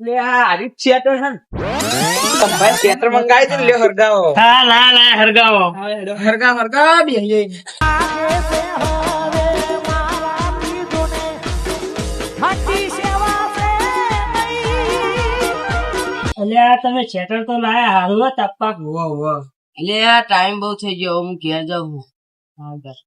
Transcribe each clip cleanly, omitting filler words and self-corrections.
લે આ હરી થિયેટર છે ને ભાઈ થિયેટર મંગાવી દે લે હરગાવો હા ના હરગાવો હરગા બે અલ્યા તમે થિયેટર તો લાયા હારું તપ્પા એટલે આ ટાઈમ બહુ થઈ ગયો હું ઘેર જાઉં હા બસ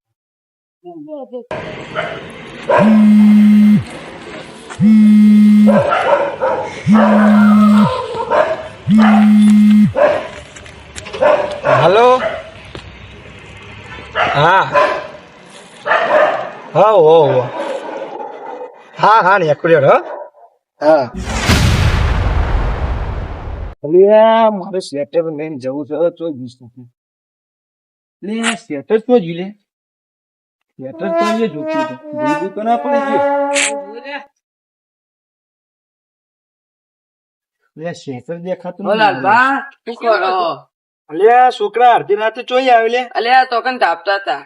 હલો હા હો હા ને એક્યુરેટ હા અલ્યા મારે સ્વેટર લઈને જવું છે તો લે સ્વેટર તો જ લે સ્વેટર તો લે જોતું તો ના પડે લે સ્વેટર દેખાતું લાલબા શું કરો અલ્યા છોકરા અડધી રાતે ચોઈ આવે લે અલ્યા તો કન તાપતા હતા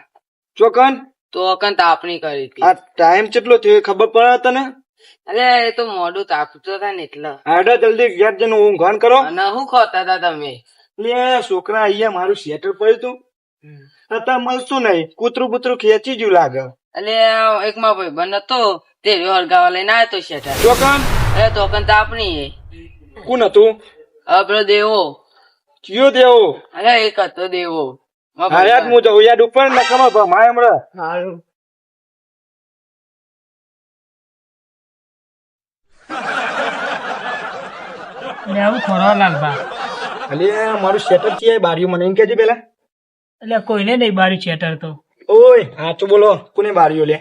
ચોકન તો કન તાપણી કરી હતી આ ટાઈમ કેટલો થયો ખબર પડે તને અલ્યા એ તો મોઢું તાપતું હતા ને એટલે આડો જલ્દી ઘેર જઈને ઊંઘાન કરો અને શું ખાતા હતા તમે લે છોકરા અહીંયા મારું સ્વેટર પડ્યું તું તતા મળતું નહીં કૂતરું બુતરું ખેંચી ગયું લાગે અલ્યા એક માં ભાઈ બન હતો તે હળગાવા લઈને આવ્યો તો શેઠા ચોકન અરે તો કન તાપણી કોણ હતું આપડો દેવો કયો દેવો અરે એક હતો દેવો હા યાદ હું જાઉં યાદ ઉપર ને ખબર માય હમણાં હારું આવું ખોરો લાલબા અલે મારું સ્વેટર છે બારીઓ મને એમ કેજે પેલા એટલે કોઈને નહીં બારી થિયેટર તો ઓય હા તો બોલો કોને બારીઓ લે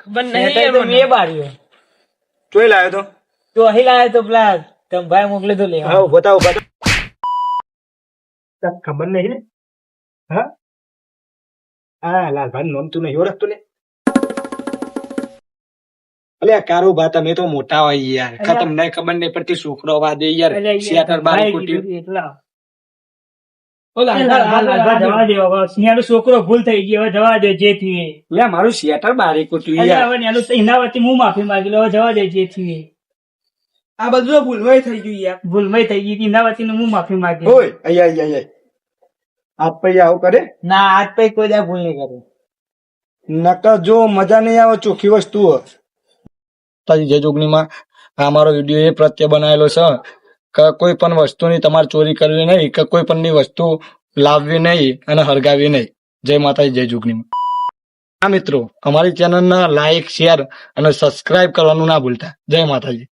ખબર નહીં મેં બારીઓ ચોઈ લાવ્યો તો તો અહીં લાવે તો પેલા તમે ભાઈ મોકલે તો લેવા હા બતાવો ખબર નહીં ને હા હા લાલભાઈ નોમ તું નહીં ઓળખતું ને અલે કારો બા તમે તો મોટા હોય યાર તમને ખબર નહીં પડતી છોકરો વાદે યાર શેટર બારી કુટી છોકરો ભૂલ થઈ ગઈ હવે જવા દે જે થયું લે મારું શેટર બારી કુટ્યું યાર એના વતી હું માફી માંગી લો જવા દે જે થયું આ બધું ભૂલવાય થઈ ગયું યાર ભૂલમય થઈ ગઈ એના વતી હું માફી માંગી ઓય અહીંયા આપ પૈ આવું કરે ના આજ પૈ કોઈ દા ભૂલ નહીં કરે નકર જો મજા નહીં આવે ચોખ્ખી વસ્તુ તારી જે જોગણીમાં આ મારો વિડીયો એ પ્રત્યે બનાવેલો છે કે કોઈ પણ વસ્તુની તમારે ચોરી કરવી નહીં કે કોઈ પણ ની વસ્તુ લાવવી નહીં અને હરગાવી નહીં જય માતાજી જય જોગણીમાં હા મિત્રો અમારી ચેનલને લાઈક શેર અને સબસ્ક્રાઇબ કરવાનું ના ભૂલતા જય માતાજી